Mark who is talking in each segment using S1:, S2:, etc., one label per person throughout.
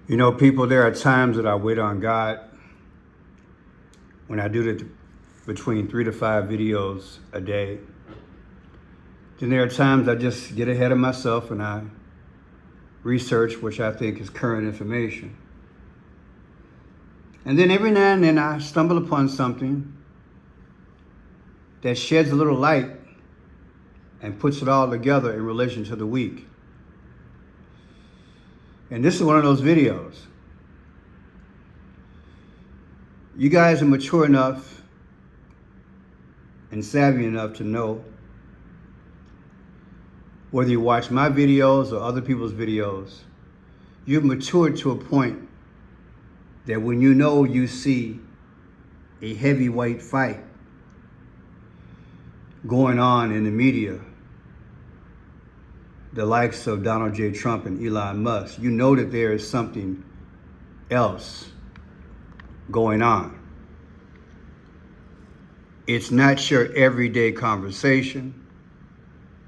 S1: You know, people, there are times that I wait on God when I do between 3 to 5 videos a day. Then there are times I just get ahead of myself and I research which I think is current information. And then every now and then I stumble upon something that sheds a little light and puts it all together in relation to the week. And this is one of those videos. You guys are mature enough and savvy enough to know whether you watch my videos or other people's videos, you've matured to a point that when you know you see a heavyweight fight going on in the media, the likes of Donald J. Trump and Elon Musk, you know that there is something else going on. It's not your everyday conversation,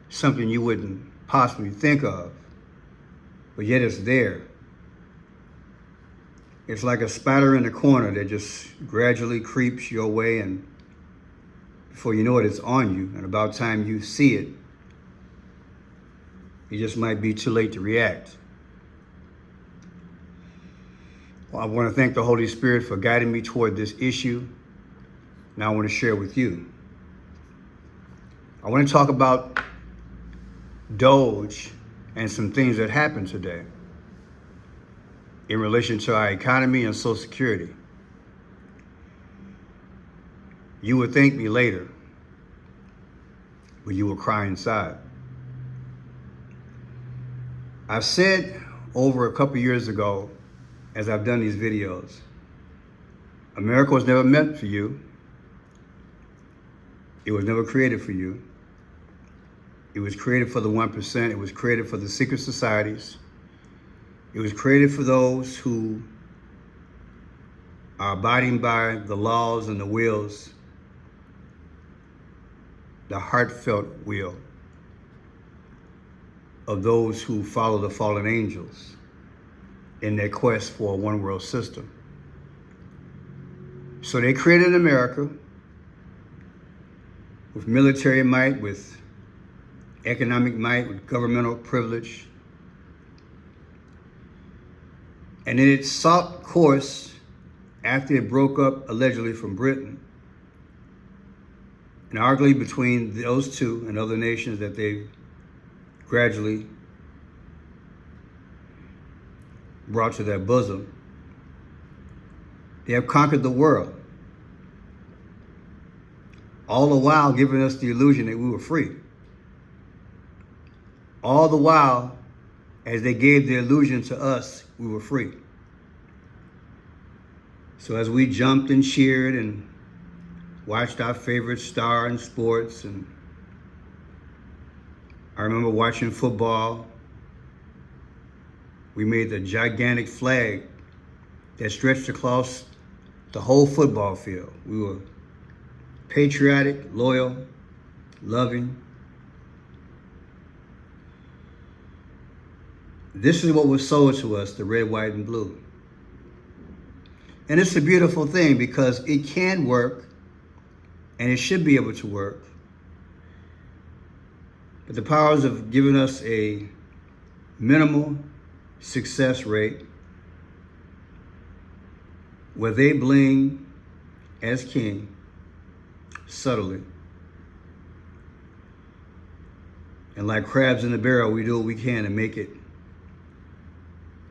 S1: something you wouldn't possibly think of, but yet it's there. It's like a spider in the corner that just gradually creeps your way, and before you know it, it's on you. And about time you see it, it just might be too late to react. Well, I want to thank the Holy Spirit for guiding me toward this issue. Now I want to share with you. I want to talk about Doge and some things that happened today in relation to our economy and Social Security. You would thank me later, but you will cry inside. I said over a couple years ago, as I've done these videos, America was never meant for you. It was never created for you. It was created for the 1%. It was created for the secret societies. It was created for those who are abiding by the laws and the wills, the heartfelt will of those who follow the fallen angels in their quest for a one world system. So they created America with military might, with economic might, with governmental privilege. And then it sought course after it broke up allegedly from Britain, and arguably between those two and other nations that they've gradually brought to their bosom. They have conquered the world, all the while giving us the illusion that we were free. All the while, as they gave the illusion to us, we were free. So as we jumped and cheered and watched our favorite star in sports, and I remember watching football, we made the gigantic flag that stretched across the whole football field. We were patriotic, loyal, loving. This is what was sold to us, the red, white, and blue. And it's a beautiful thing because it can work and it should be able to work. But the powers have given us a minimal success rate where they bling as king subtly. And like crabs in a barrel, we do what we can to make it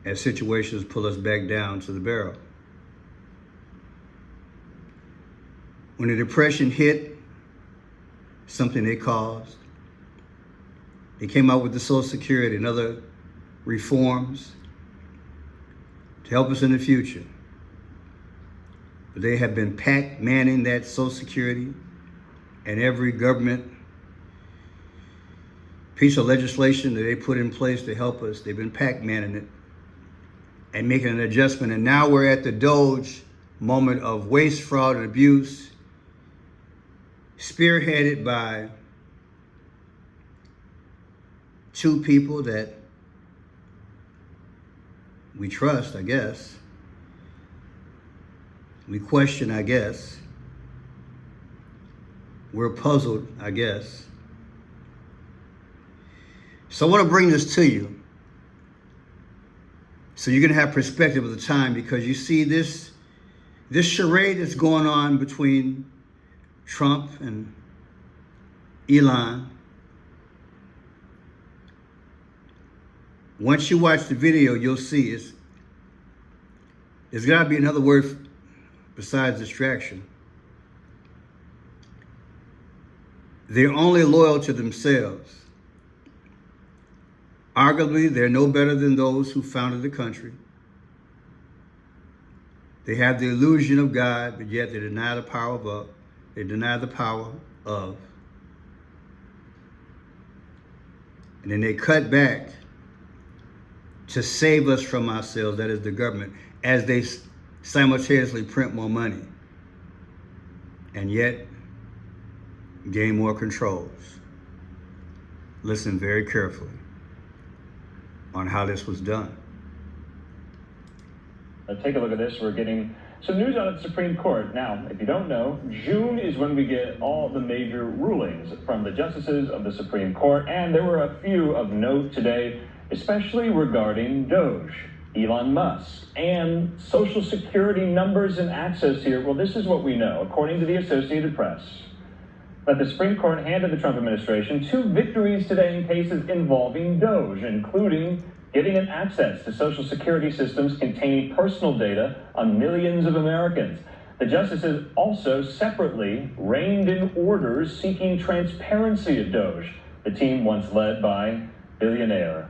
S1: as situations pull us back down to the barrel. When the Depression hit, something they caused, they came out with the Social Security and other reforms to help us in the future. But they have been manning that Social Security and every government piece of legislation that they put in place to help us. They've been manning it and making an adjustment. And now we're at the Doge moment of waste, fraud, and abuse, spearheaded by two people that We trust, I guess. We question, I guess. We're puzzled, I guess. So I want to bring this to you so you're going to have perspective of the time, because you see this charade that's going on between Trump and Elon. Once you watch the video, you'll see there's got to be another word besides distraction. They're only loyal to themselves. Arguably, they're no better than those who founded the country. They have the illusion of God, but yet they deny the power of. They deny the power of. And then they cut back to save us from ourselves, that is the government, as they simultaneously print more money and yet gain more controls. Listen very carefully on how this was done.
S2: Take a look at this. We're getting some news out of the Supreme Court. Now, if you don't know, June is when we get all the major rulings from the justices of the Supreme Court, and there were a few of note today, especially regarding Doge, Elon Musk, and Social Security numbers and access here. Well, this is what we know, according to the Associated Press, that the Supreme Court handed the Trump administration 2 victories today in cases involving Doge, including getting an access to Social Security systems containing personal data on millions of Americans. The justices also separately reigned in orders seeking transparency at Doge, the team once led by billionaire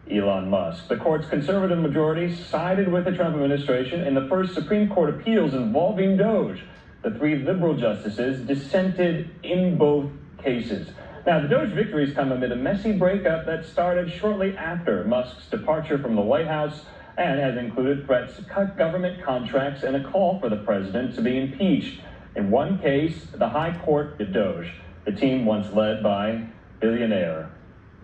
S2: Elon Musk. The court's conservative majority sided with the Trump administration in the first Supreme Court appeals involving Doge. The 3 liberal justices dissented in both cases. Now, the Doge victories come amid a messy breakup that started shortly after Musk's departure from the White House and has included threats to cut government contracts and a call for the president to be impeached. In one case, the High Court did Doge, the team once led by billionaire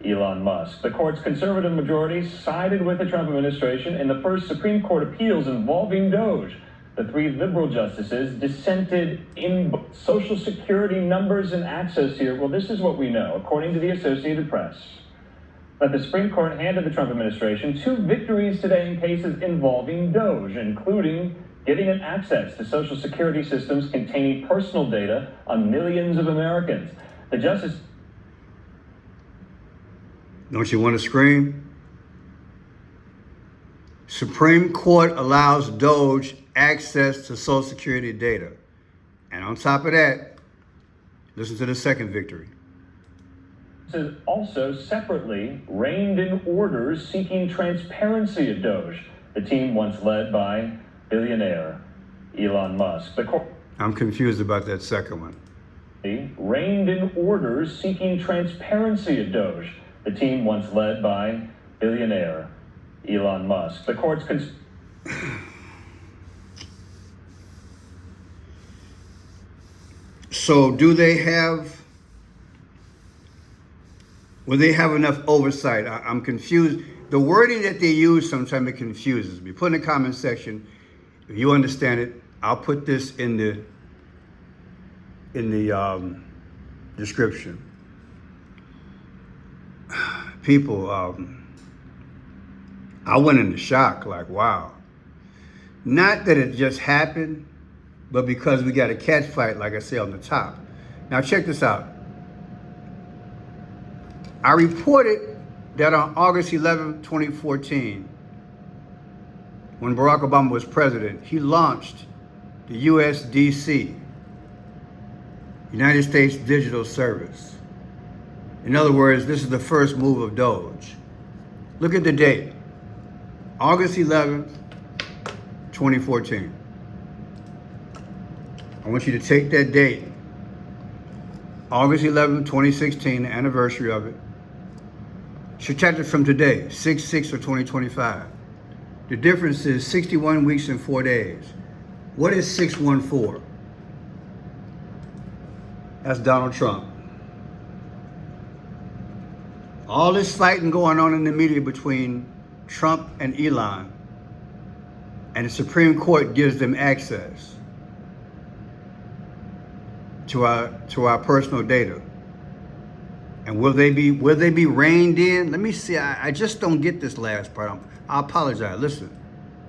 S2: Elon Musk. The court's conservative majority sided with the Trump administration in the first Supreme Court appeals involving Doge. The 3 liberal justices dissented in Social Security numbers and access here. Well, this is what we know, according to the Associated Press, that the Supreme Court handed the Trump administration 2 victories today in cases involving Doge, including getting an access to Social Security systems containing personal data on millions of Americans. The justice...
S1: Don't you want to scream? Supreme Court allows Doge access to Social Security data. And on top of that, listen to the second victory.
S2: Also separately reigned in orders seeking transparency at Doge, the team once led by billionaire Elon Musk. The court...
S1: I'm confused about that second one.
S2: Reigned in orders seeking transparency at Doge, the team once led by billionaire Elon Musk. The court's...
S1: So will they have enough oversight? I'm confused. The wording that they use sometimes it confuses me. Put in the comment section if you understand it. I'll put this in the description. People, I went into shock, like, wow. Not that it just happened, but because we got a cat fight, like I said on the top. Now check this out. I reported that on August 11, 2014, when Barack Obama was president, he launched the USDC, United States Digital Service. In other words, this is the first move of Doge. Look at the date, August 11, 2014. I want you to take that date, August 11, 2016, the anniversary of it. Subtract it from today, 6/6 of 2025. The difference is 61 weeks and 4 days. What is 614? That's Donald Trump. All this fighting going on in the media between Trump and Elon and the Supreme Court gives them access to our personal data. And will they be reined in? Let me see. I just don't get this last part. I apologize. Listen.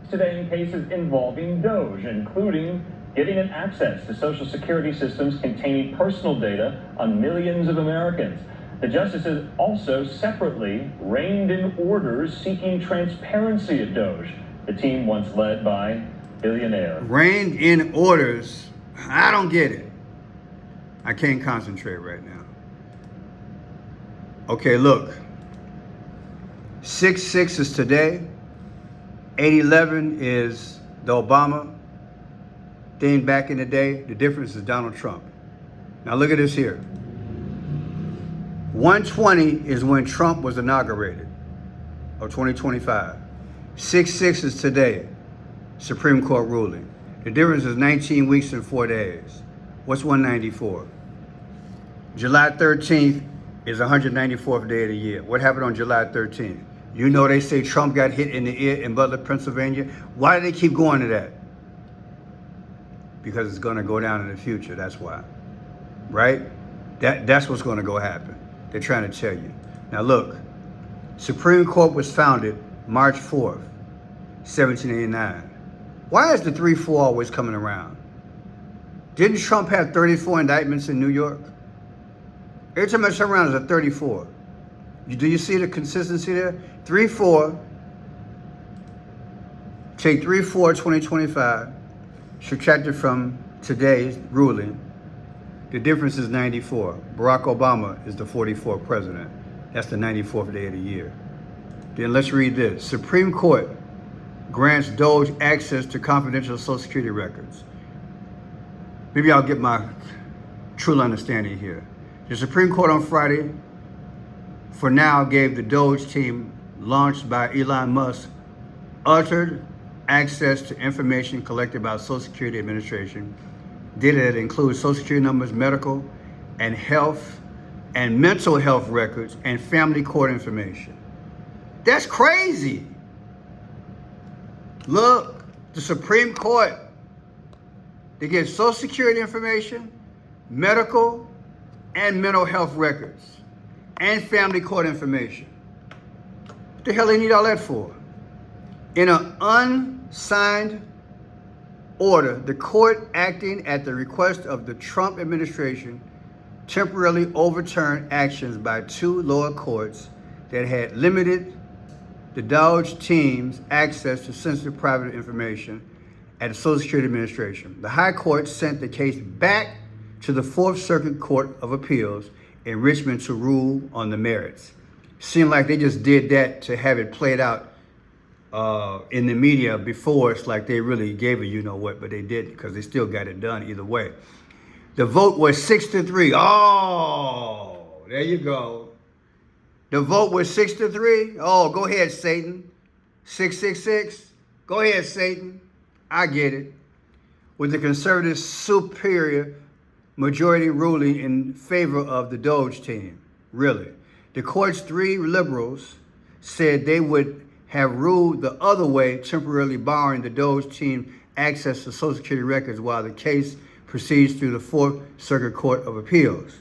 S2: Today in cases involving Doge, including giving it access to Social Security systems containing personal data on millions of Americans. The justices also separately reined in orders seeking transparency at Doge, the team once led by billionaire.
S1: Reined in orders? I don't get it. I can't concentrate right now. Okay, look. 6/6 is today. 8/11 is the Obama thing back in the day. The difference is Donald Trump. Now look at this here. 1/20 is when Trump was inaugurated, of 2025. 6/6 is today, Supreme Court ruling. The difference is 19 weeks and 4 days. What's 194? July 13th is 194th day of the year. What happened on July 13th? You know they say Trump got hit in the ear in Butler, Pennsylvania. Why do they keep going to that? Because it's going to go down in the future, that's why. Right? That's what's going to go happen. They're trying to tell you. Now look, Supreme Court was founded March 4th, 1789. Why is the 3-4 always coming around? Didn't Trump have 34 indictments in New York? Every time I turn around, it's a 34. Do you see the consistency there? 3-4. Take 3-4, 2025, subtract it from today's ruling. The difference is 94. Barack Obama is the 44th president. That's the 94th day of the year. Then let's read this. Supreme Court grants Doge access to confidential Social Security records. Maybe I'll get my true understanding here. The Supreme Court on Friday, for now, gave the Doge team, launched by Elon Musk, uttered access to information collected by Social Security Administration, data that includes Social Security numbers, medical and health and mental health records, and family court information. That's crazy. Look, the Supreme Court, they get Social Security information, medical and mental health records, and family court information. What the hell they need all that for? In an unsigned order, the court, acting at the request of the Trump administration, temporarily overturned actions by 2 lower courts that had limited the Doge team's access to sensitive private information at the Social Security Administration. The High Court sent the case back to the Fourth Circuit Court of Appeals in Richmond to rule on the merits. Seemed like they just did that to have it played out in the media before. It's like they really gave a you-know-what, but they didn't, because they still got it done either way. The vote was 6-3. Oh, there you go. The vote was 6-3. Oh, go ahead, Satan. 666. Go ahead, Satan. I get it. With the conservative superior majority ruling in favor of the Doge team. Really. The court's 3 liberals said they would have ruled the other way, temporarily barring the Doge team access to Social Security records while the case proceeds through the Fourth Circuit Court of Appeals.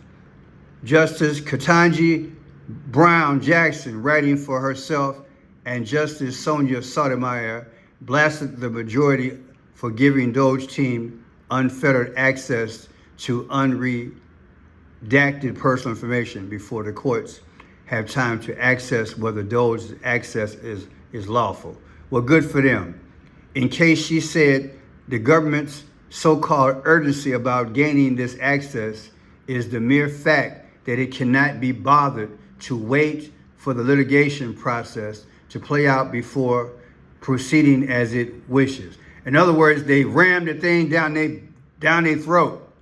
S1: Justice Ketanji Brown Jackson, writing for herself, and Justice Sonia Sotomayor blasted the majority for giving Doge team unfettered access to unredacted personal information before the courts have time to access whether Doge's access is lawful. Well, good for them. In case she said the government's so-called urgency about gaining this access is the mere fact that it cannot be bothered to wait for the litigation process to play out before proceeding as it wishes. In other words, they rammed the thing down their throat.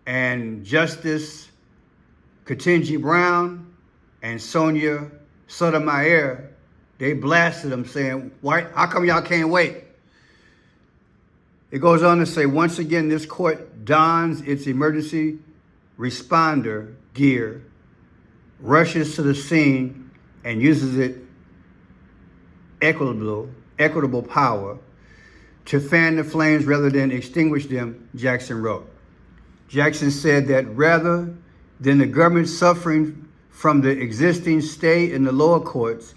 S1: And Justice Ketanji Brown and Sonia Sotomayor, they blasted them, saying, "Why? How come y'all can't wait?" It goes on to say, once again, this court dons its emergency responder gear, rushes to the scene, and uses it equitably equitable power to fan the flames rather than extinguish them, Jackson wrote. Jackson said that rather than the government suffering from the existing stay in the lower courts,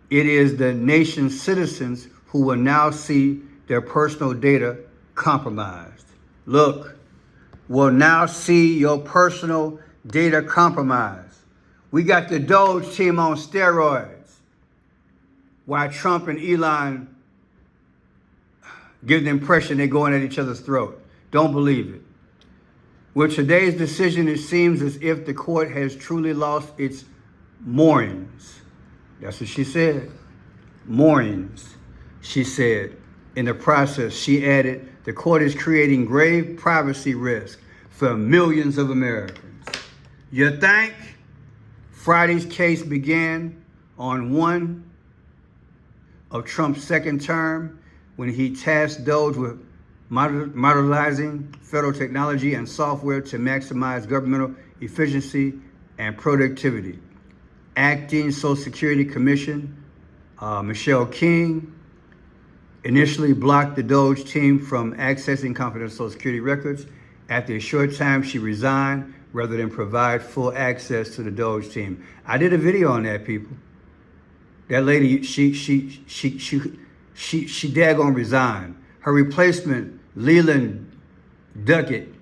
S1: it is the nation's citizens who will now see their personal data compromised. Look, will now see your personal data compromised. We got the Doge team on steroids, while Trump and Elon give the impression they're going at each other's throat. Don't believe it. With today's decision, it seems as if the court has truly lost its moorings. That's what she said. Moorings, she said. In the process, she added, the court is creating grave privacy risk for millions of Americans. You think? Friday's case began on one of Trump's second term when he tasked Doge with modernizing federal technology and software to maximize governmental efficiency and productivity. Acting Social Security Commission, Michelle King, initially blocked the Doge team from accessing confidential Social Security records. After a short time, she resigned rather than provide full access to the Doge team. I did a video on that, people. That lady, she daggone resigned. Her replacement, Leland Duckett,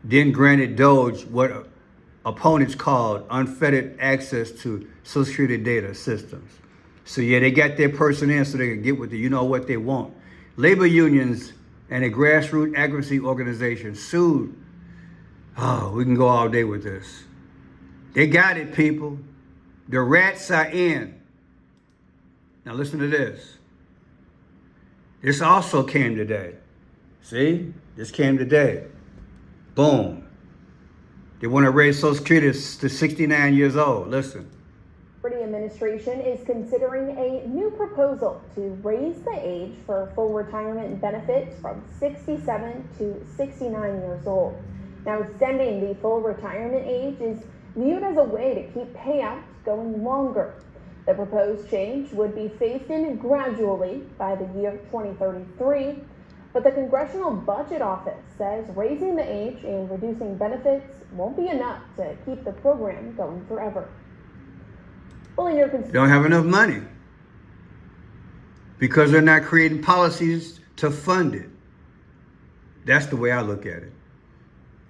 S1: then granted Doge what opponents called unfettered access to Social Security data systems. So yeah, they got their person in so they can get what what they want. Labor unions and a grassroots advocacy organization sued. Oh, we can go all day with this. They got it, people. The rats are in. Now listen to this. This also came today. See? This came today. Boom. They want to raise Social Security to 69 years old. Listen.
S3: The administration is considering a new proposal to raise the age for full retirement benefits from 67 to 69 years old. Now, extending the full retirement age is viewed as a way to keep payouts going longer. The proposed change would be phased in gradually by the year 2033, but the Congressional Budget Office says raising the age and reducing benefits won't be enough to keep the program going forever. Well, in your
S1: don't have enough money because they're not creating policies to fund it. That's the way I look at it.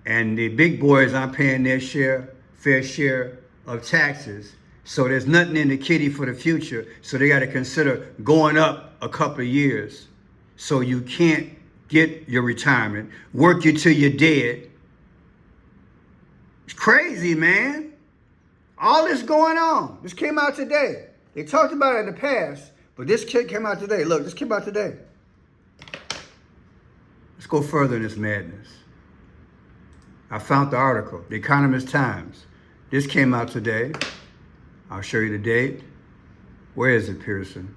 S1: And the big boys aren't paying their fair share of taxes. So there's nothing in the kitty for the future. So they got to consider going up a couple of years. So you can't get your retirement, work you till you're dead. It's crazy, man. All this going on. This came out today. They talked about it in the past, but this came out today. Look, this came out today. Let's go further in this madness. I found the article, The Economist Times. This came out today. I'll show you the date. Where is it, Pearson?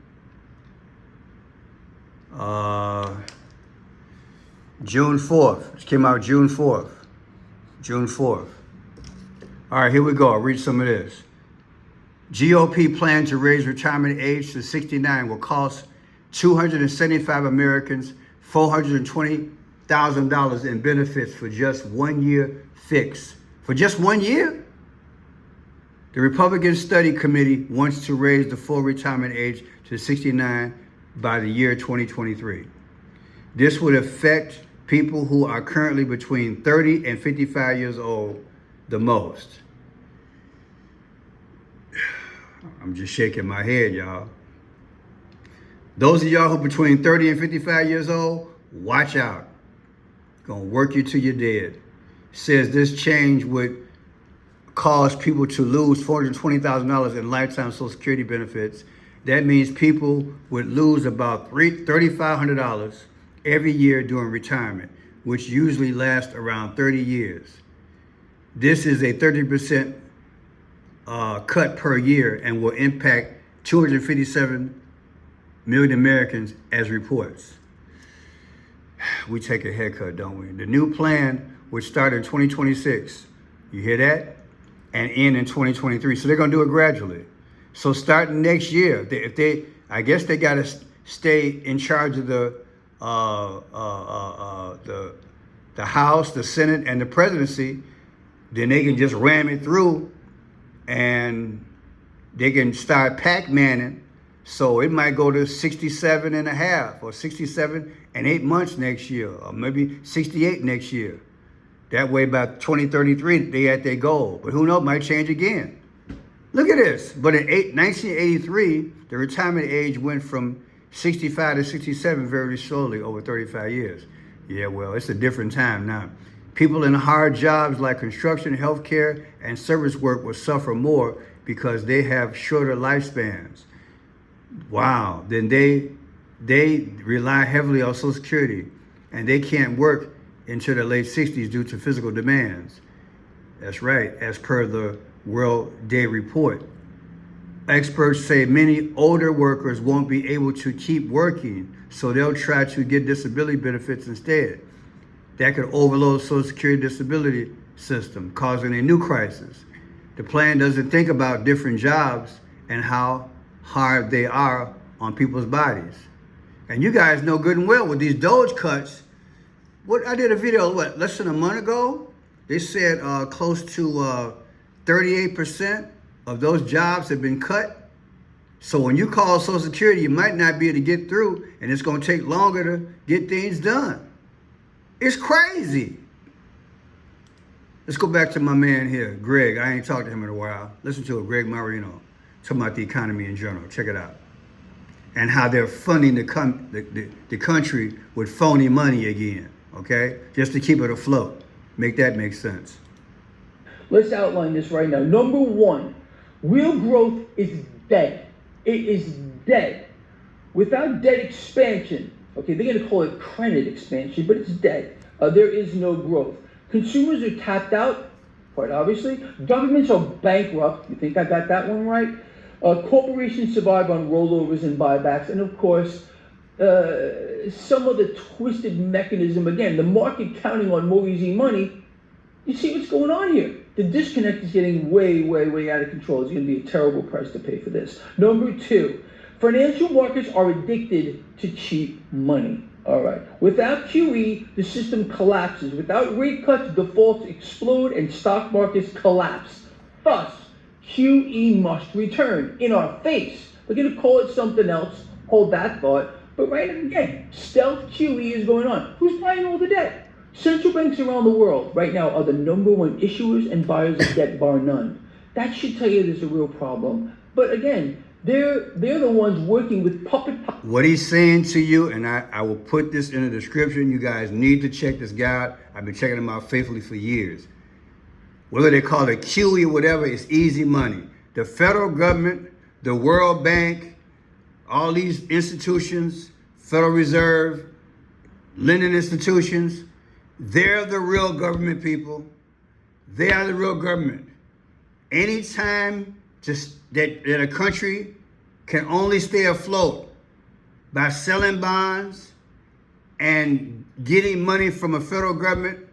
S1: June 4th. This came out June 4th. June 4th. All right, here we go. I'll read some of this. GOP plan to raise retirement age to 69 will cost 275 Americans $420,000 in benefits for just 1 year fix. For just 1 year? The Republican Study Committee wants to raise the full retirement age to 69 by the year 2023. This would affect people who are currently between 30 and 55 years old the most. I'm just shaking my head, y'all. Those of y'all who are between 30 and 55 years old, watch out. Gonna work you till you're dead. Says this change would cause people to lose $420,000 in lifetime Social Security benefits. That means people would lose about $3,500 every year during retirement, which usually lasts around 30 years. This is a 30% cut per year and will impact 257 million Americans as reports. We take a haircut, don't we? The new plan would start in 2026. You hear that? And end in 2023. So they're going to do it gradually. So starting next year, I guess they got to stay in charge of the House, the Senate, and the presidency, then they can just ram it through, and they can start Pac-Manning. So it might go to 67 and a half, or 67 and 8 months next year, or maybe 68 next year. That way, by 2033, they at their goal. But who knows, might change again. Look at this. But in 1983, the retirement age went from 65 to 67 very slowly over 35 years. Yeah, well, it's a different time now. People in hard jobs like construction, healthcare, and service work will suffer more because they have shorter lifespans. Wow. Then they rely heavily on Social Security, and they can't work into the late 60s due to physical demands. That's right, as per the World Day Report. Experts say many older workers won't be able to keep working, so they'll try to get disability benefits instead. That could overload Social Security disability system, causing a new crisis. The plan doesn't think about different jobs and how hard they are on people's bodies. And you guys know good and well with these Doge cuts. What I did a video, less than a month ago? They said close to 38% of those jobs have been cut. So when you call Social Security, you might not be able to get through, and it's going to take longer to get things done. It's crazy. Let's go back to my man here, Greg. I ain't talked to him in a while. Listen to it, Greg Marino, talking about the economy in general. Check it out. And how they're funding the country with phony money again, okay? Just to keep it afloat. Make that make sense.
S4: Let's outline this right now. Number one, real growth is dead. It is dead. Without debt expansion, okay, they're going to call it credit expansion, but it's dead. There is no growth. Consumers are tapped out, quite obviously. Governments are bankrupt. You think I got that one right? Corporations survive on rollovers and buybacks. And of course, some of the twisted mechanism, again, the market counting on more easy money. You see what's going on here. The disconnect is getting way, way, way out of control. It's going to be a terrible price to pay for this. Number two, financial markets are addicted to cheap money. All right. Without QE, the system collapses. Without rate cuts, defaults explode and stock markets collapse. Thus, QE must return in our face. We're going to call it something else. Hold that thought. But right again, stealth QE is going on. Who's buying all the debt? Central banks around the world right now are the number one issuers and buyers of debt, bar none. That should tell you there's a real problem. But again, they're the ones working with puppet.
S1: What he's saying to you, and I will put this in the description. You guys need to check this guy out. I've been checking him out faithfully for years. Whether they call it QE or whatever, it's easy money. The federal government, the World Bank, all these institutions, Federal Reserve, lending institutions, they're the real government, people. They are the real government. Anytime that a country can only stay afloat by selling bonds and getting money from a federal government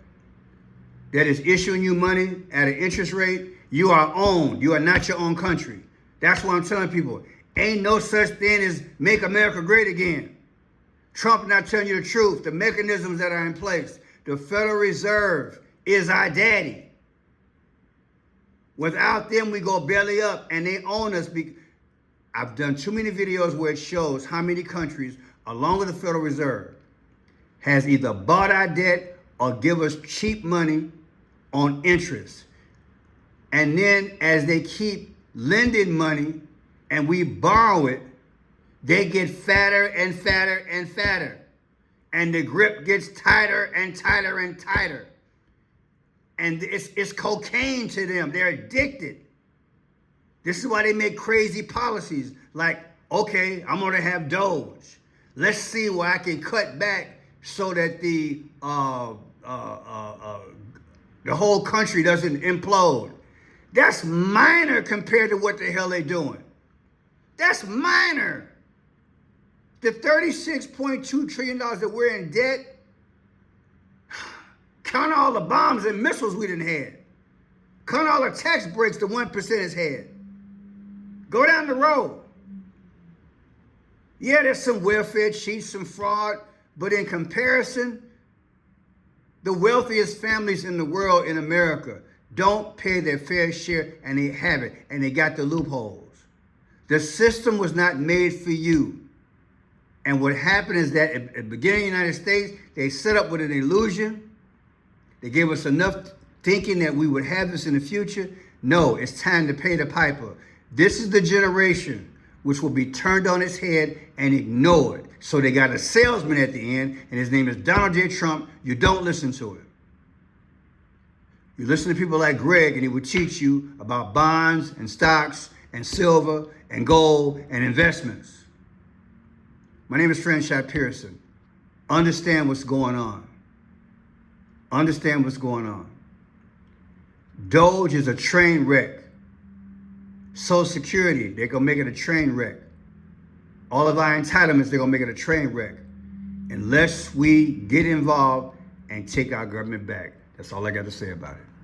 S1: that is issuing you money at an interest rate, you are owned. You are not your own country. That's what I'm telling people. Ain't no such thing as make America great again. Trump not telling you the truth. The mechanisms that are in place. The Federal Reserve is our daddy. Without them, we go belly up, and they own us. I've done too many videos where it shows how many countries, along with the Federal Reserve, has either bought our debt or give us cheap money on interest. And then as they keep lending money and we borrow it, they get fatter and fatter and fatter. And the grip gets tighter and tighter and tighter. And it's cocaine to them. They're addicted. This is why they make crazy policies like, okay, I'm going to have Doge. Let's see where I can cut back so that the whole country doesn't implode. That's minor compared to what the hell they're doing. That's minor. The $36.2 trillion that we're in debt, count all the bombs and missiles we done had. Count all the tax breaks the 1% has had. Go down the road. Yeah, there's some welfare cheats, some fraud, but in comparison, the wealthiest families in the world in America don't pay their fair share, and they have it, and they got the loopholes. The system was not made for you. And what happened is that at the beginning of the United States, they set up with an illusion. They gave us enough thinking that we would have this in the future. No, it's time to pay the piper. This is the generation which will be turned on its head and ignored. So they got a salesman at the end, and his name is Donald J. Trump. You don't listen to it. You listen to people like Greg, and he will teach you about bonds and stocks and silver and gold and investments. My name is Franchot Pearson. Understand what's going on. Understand what's going on. Doge is a train wreck. Social Security, they're going to make it a train wreck. All of our entitlements, they're going to make it a train wreck. Unless we get involved and take our government back. That's all I got to say about it.